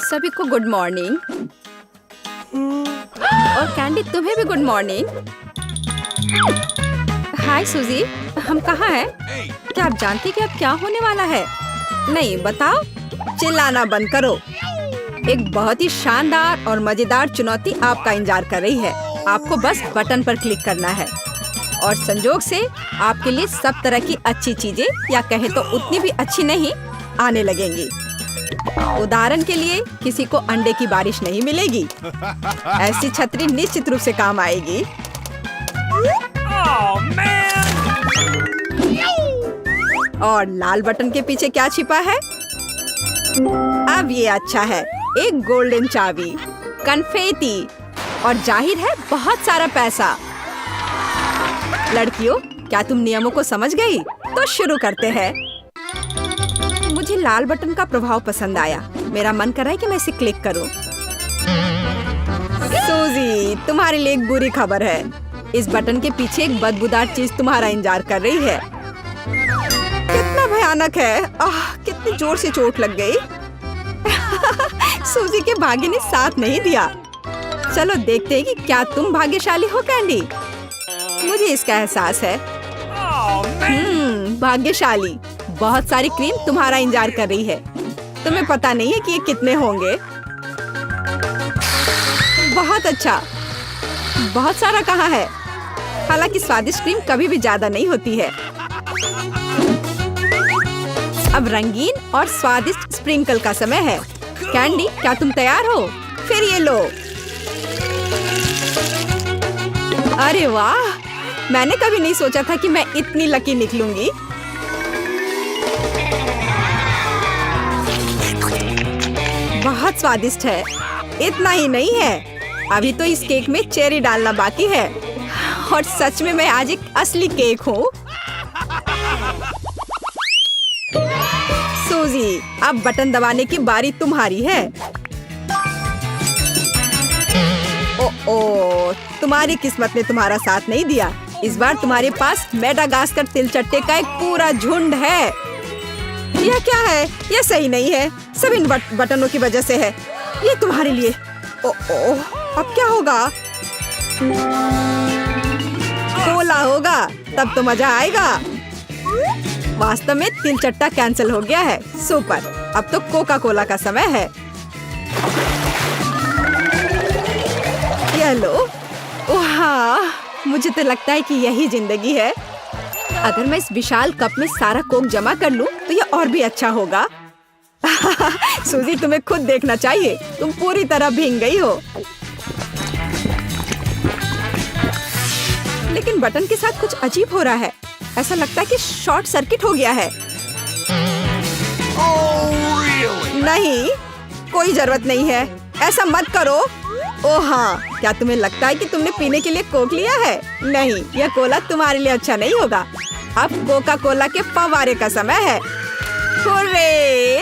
सभी को good morning. और कैंडी तुम्हें भी गुड मॉर्निंग। हाय सूजी, हम कहाँ हैं? क्या आप जानती कि अब क्या होने वाला है? नहीं बताओ। चिल्लाना बंद करो। एक बहुत ही शानदार और मजेदार चुनौती आपका इंतजार कर रही है। आपको बस बटन पर क्लिक करना है और संजोग से आपके लिए सब तरह की अच्छी चीजें, या कहें तो उतनी भी अच्छी नहीं, आने लगेंगी। उदाहरण के लिए किसी को अंडे की बारिश नहीं मिलेगी। ऐसी छतरी निश्चित रूप से काम आएगी। और लाल बटन के पीछे क्या छिपा है? अब ये अच्छा है, एक गोल्डन चाबी, कन्फेटी और जाहिर है बहुत सारा पैसा। लड़कियों, क्या तुम नियमों को समझ गई? तो शुरू करते हैं। मुझे लाल बटन का प्रभाव पसंद आया। मेरा मन कर रहा है कि मैं इसे क्लिक करूं। सूजी, तुम्हारे लिए एक बुरी खबर है। इस बटन के पीछे एक बदबूदार चीज तुम्हारा इंतजार कर रही है। कितना भयानक है। कितनी जोर से चोट लग गई। सूजी के भाग्य ने साथ नहीं दिया। चलो देखते हैं कि क्या तुम भाग्यशाली हो कैंडी। मुझे इसका एहसास है। भाग्यशाली। बहुत सारी क्रीम तुम्हारा इंतजार कर रही है। तुम्हें पता नहीं है कि ये कितने होंगे। बहुत अच्छा। बहुत सारा कहाँ है? हालांकि स्वादिष्ट क्रीम कभी भी ज्यादा नहीं होती है। अब रंगीन और स्वादिष्ट स्प्रिंकल का समय है। कैंडी, क्या तुम तैयार हो? फिर ये लो। अरे वाह, मैंने कभी नहीं सोचा था कि मैं इतनी लकी निकलूंगी। बहुत स्वादिष्ट है। इतना ही नहीं है, अभी तो इस केक में चेरी डालना बाकी है। और सच में मैं आज एक असली केक हूँ। सूजी, अब बटन दबाने की बारी तुम्हारी है। ओ, तुम्हारी किस्मत ने तुम्हारा साथ नहीं दिया। इस बार तुम्हारे पास मेडागास्कर तिलचट्टे का एक पूरा झुंड है। यह क्या है? यह सही नहीं है। सब इन बटनों की वजह से है। ये तुम्हारे लिए। अब क्या होगा? कोला होगा, तब तो मजा आएगा। वास्तव में तिलचट्टा कैंसिल हो गया है। सुपर, अब तो कोका कोला का समय है। ये लो। ओह, मुझे तो लगता है कि यही जिंदगी है। अगर मैं इस विशाल कप में सारा कोक जमा कर लूं, तो यह और भी अच्छा होगा। सूजी, तुम्हें खुद देखना चाहिए। तुम पूरी तरह भीग गई हो। लेकिन बटन के साथ कुछ अजीब हो रहा है। ऐसा लगता है कि शॉर्ट सर्किट हो गया है। नहीं, कोई जरूरत नहीं है। ऐसा मत करो। ओह हाँ, क्या तुम्हें लगता है कि तुमने पीने के लिए कोक लिया है? नहीं, यह कोला तुम्हारे लिए अच्छा नहीं होगा। अब कोका कोला के फव्वारे का समय है। हुर्रे!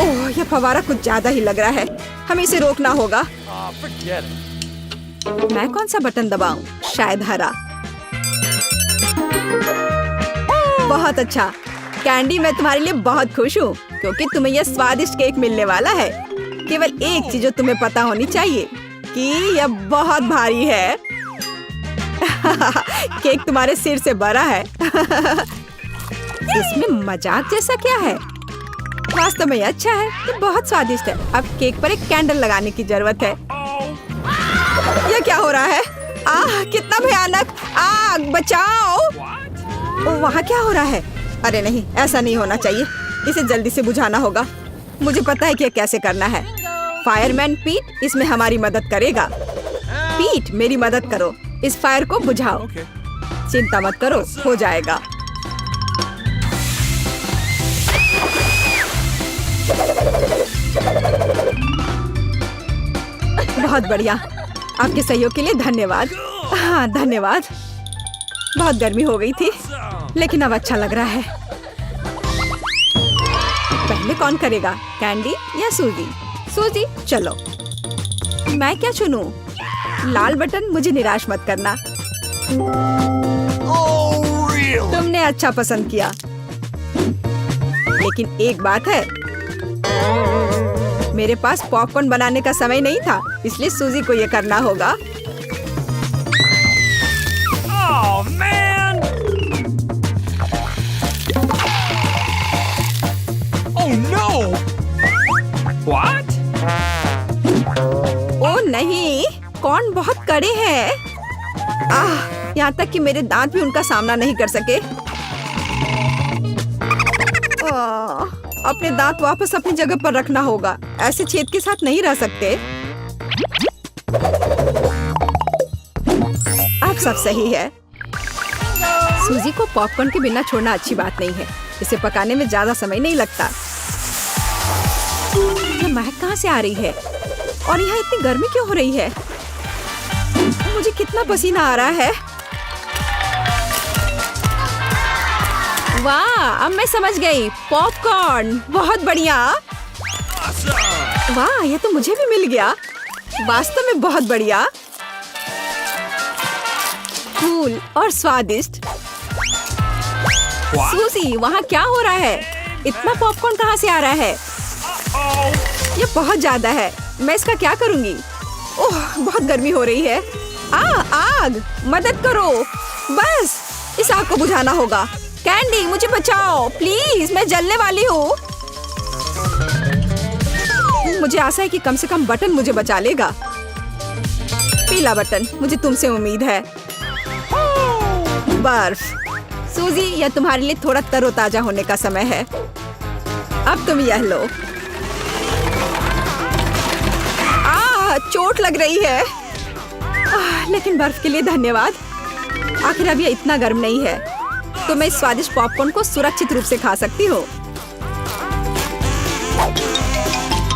ओह, यह फव्वारा कुछ ज्यादा ही लग रहा है। हमें इसे रोकना होगा। मैं कौन सा बटन दबाऊं? शायद हरा। बहुत अच्छा कैंडी, मैं तुम्हारे लिए बहुत खुश हूँ, क्योंकि तुम्हें यह स्वादिष्ट केक मिलने वाला है। केवल एक चीज जो तुम्हें पता होनी चाहिए कि यह बहुत भारी है। केक तुम्हारे सिर से बड़ा है। इसमें मजाक जैसा क्या है? वास्तव में अच्छा है, तो बहुत स्वादिष्ट है। अब केक पर एक कैंडल लगाने की जरूरत है। यह क्या हो रहा है? कितना भयानक! आग, बचाओ! वहाँ क्या हो रहा है? अरे नहीं, ऐसा नहीं होना चाहिए। इसे जल्दी से बुझाना होगा। मुझे पता है कि यह कैसे करना है। फायरमैन पीट इसमें हमारी मदद करेगा। पीट, मेरी मदद करो। इस फायर को बुझाओ। चिंता मत करो, हो जाएगा। बहुत बढ़िया। आपके सहयोग के लिए धन्यवाद। हाँ, धन्यवाद। बहुत गर्मी हो गई थी, लेकिन अब अच्छा लग रहा है। पहले कौन करेगा, कैंडी या सूजी? सूजी, चलो। मैं क्या चुनूं? लाल बटन, मुझे निराश मत करना। तुमने अच्छा पसंद किया, लेकिन एक बात है, मेरे पास पॉपकॉर्न बनाने का समय नहीं था, इसलिए सूजी को ये करना होगा। Oh man! Oh no! What? ओ नहीं, कॉर्न बहुत कड़े हैं। यहाँ तक कि मेरे दांत भी उनका सामना नहीं कर सके। अपने दांत वापस अपनी जगह पर रखना होगा। ऐसे छेद के साथ नहीं रह सकते। अब सब सही है। सूजी को पॉपकॉर्न के बिना छोड़ना अच्छी बात नहीं है। इसे पकाने में ज्यादा समय नहीं लगता। ये महक कहाँ से आ रही है? और यहाँ इतनी गर्मी क्यों हो रही है? मुझे कितना पसीना आ रहा है। वाह, अब मैं समझ गई। पॉपकॉर्न, बहुत बढ़िया। वाह, ये तो मुझे भी मिल गया। वास्तव में बहुत बढ़िया, कूल और स्वादिष्ट। सूजी, वहाँ क्या हो रहा है? इतना पॉपकॉर्न कहाँ से आ रहा है? ये बहुत ज्यादा है। मैं इसका क्या करूँगी? ओह, बहुत गर्मी हो रही है। आग, मदद करो। बस, इस आग को बुझाना होगा। कैंडी, मुझे बचाओ प्लीज, मैं जलने वाली हूँ। मुझे आशा है कि कम से कम बटन मुझे बचा लेगा। पीला बटन, मुझे तुमसे उम्मीद है। बर्फ। सूजी, यह तुम्हारे लिए थोड़ा तरोताजा होने का समय है। अब तुम यह लो। चोट लग रही है। लेकिन बर्फ के लिए धन्यवाद। आखिर अब यह इतना गर्म नहीं है, तो मैं इस स्वादिष्ट पॉपकॉर्न को सुरक्षित रूप से खा सकती हूँ।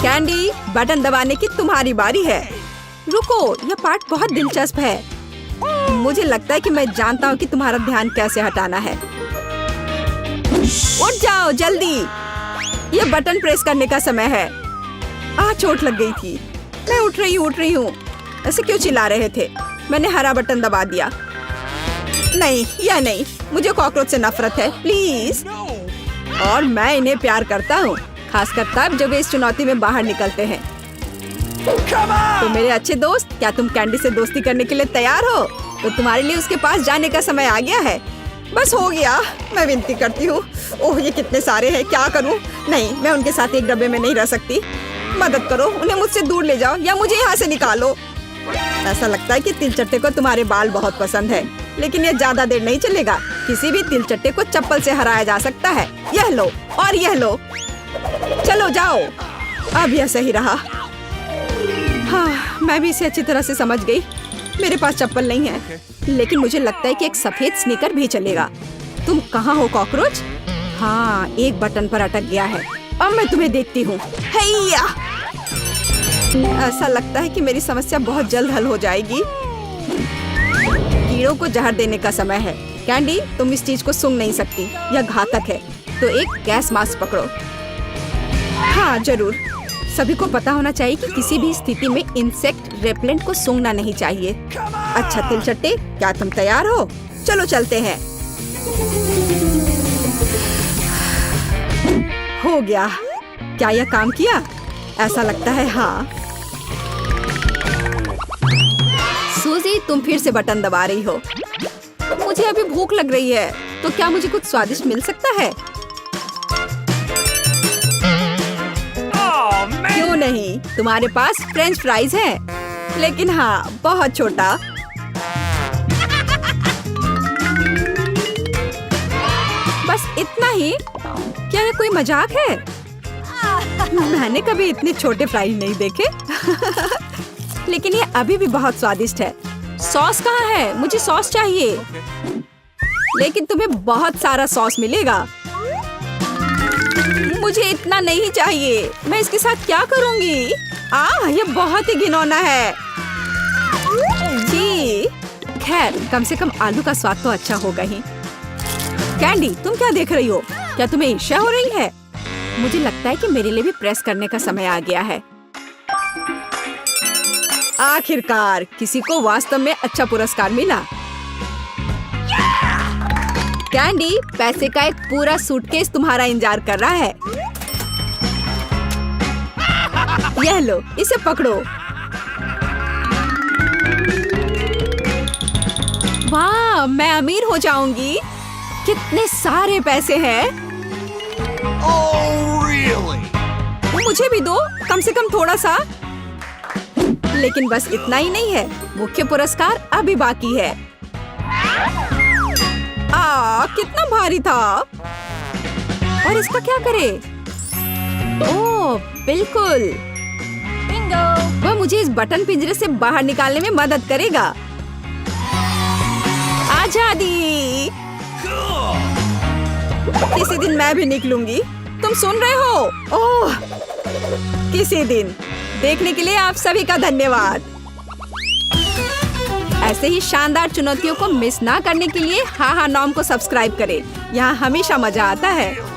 कैंडी, बटन दबाने की तुम्हारी बारी है। रुको, यह पार्ट बहुत दिलचस्प है। मुझे लगता है कि मैं जानता हूँ कि तुम्हारा ध्यान कैसे हटाना है। उठ जाओ जल्दी, यह बटन प्रेस करने का समय है। चोट लग गई थी। मैं उठ रही हूँ। ऐसे क्यों चिल्ला रहे थे? मैंने हरा बटन दबा दिया। नहीं, यह नहीं, मुझे कॉकरोच से नफरत है, प्लीज। और मैं इन्हें प्यार करता हूँ, खासकर तब जब वे इस चुनौती में बाहर निकलते हैं। तो मेरे अच्छे दोस्त, क्या तुम कैंडी से दोस्ती करने के लिए तैयार हो? तो तुम्हारे लिए उसके पास जाने का समय आ गया है। बस हो गया, मैं विनती करती हूँ। ओह, ये कितने सारे हैं, क्या करूँ? नहीं, मैं उनके साथ एक डब्बे में नहीं रह सकती। मदद करो, उन्हें मुझसे दूर ले जाओ या मुझे यहाँ से निकालो। ऐसा लगता है कि तिलचट्टे को तुम्हारे बाल बहुत पसंद है, लेकिन यह ज्यादा देर नहीं चलेगा। किसी भी तिलचट्टे को चप्पल से हराया जा सकता है। यह लो और यह लो। चलो जाओ। अब यह सही रहा। हाँ, मैं भी इसे अच्छी तरह से समझ गई। मेरे पास चप्पल नहीं है, लेकिन मुझे लगता है कि एक सफेद स्नीकर भी चलेगा। तुम कहाँ हो कॉकरोच? हाँ, एक बटन पर अटक गया है। अब मैं तुम्हें देखती हूँ। हैया! ऐसा लगता है कि मेरी समस्या बहुत जल्द हल हो जाएगी। कीड़ों को जहर देने का समय है। कैंडी, तुम इस चीज को सूंघ नहीं सकती, यह घातक है। तो एक गैस मास्क पकड़ो। हाँ जरूर, सभी को पता होना चाहिए कि किसी भी स्थिति में इंसेक्ट रेपेलेंट को सूंघना नहीं चाहिए। अच्छा तिलचट्टे, क्या तुम तैयार हो? चलो चलते हैं। हो गया। क्या यह काम किया? ऐसा लगता है हाँ। सूजी, तुम फिर से बटन दबा रही हो। मुझे अभी भूख लग रही है, तो क्या मुझे कुछ स्वादिष्ट मिल सकता है? क्यों नहीं, तुम्हारे पास फ्रेंच फ्राइज है, लेकिन हाँ, बहुत छोटा। बस इतना ही? क्या ये कोई मजाक है? मैंने कभी इतने छोटे फ्राइज नहीं देखे। लेकिन ये अभी भी बहुत स्वादिष्ट है। सॉस कहाँ है? मुझे सॉस चाहिए। लेकिन तुम्हें बहुत सारा सॉस मिलेगा। मुझे इतना नहीं चाहिए। मैं इसके साथ क्या करूंगी? ये बहुत ही घिनौना है। जी, खैर कम से कम आलू का स्वाद तो अच्छा होगा ही। कैंडी, तुम क्या देख रही हो? क्या तुम्हें ईर्ष्या हो रही है? मुझे लगता है कि मेरे लिए भी प्रेस करने का समय आ गया है। आखिरकार किसी को वास्तव में अच्छा पुरस्कार मिला। कैंडी, पैसे का एक पूरा सूटकेस तुम्हारा इंतजार कर रहा है। यह लो, इसे पकड़ो। वाह, मैं अमीर हो जाऊंगी। कितने सारे पैसे हैं। Oh, really? मुझे भी दो, कम से कम थोड़ा सा। लेकिन बस इतना ही नहीं है, मुख्य पुरस्कार अभी बाकी है। कितना भारी था। और इसका क्या करे? ओह, बिल्कुल। वह मुझे इस बटन पिंजरे से बाहर निकालने में मदद करेगा। आजादी। किसी दिन मैं भी निकलूंगी। तुम सुन रहे हो? ओह, किसी दिन। देखने के लिए आप सभी का धन्यवाद। ऐसे ही शानदार चुनौतियों को मिस ना करने के लिए हाहा नॉम को सब्सक्राइब करें। यहाँ हमेशा मजा आता है।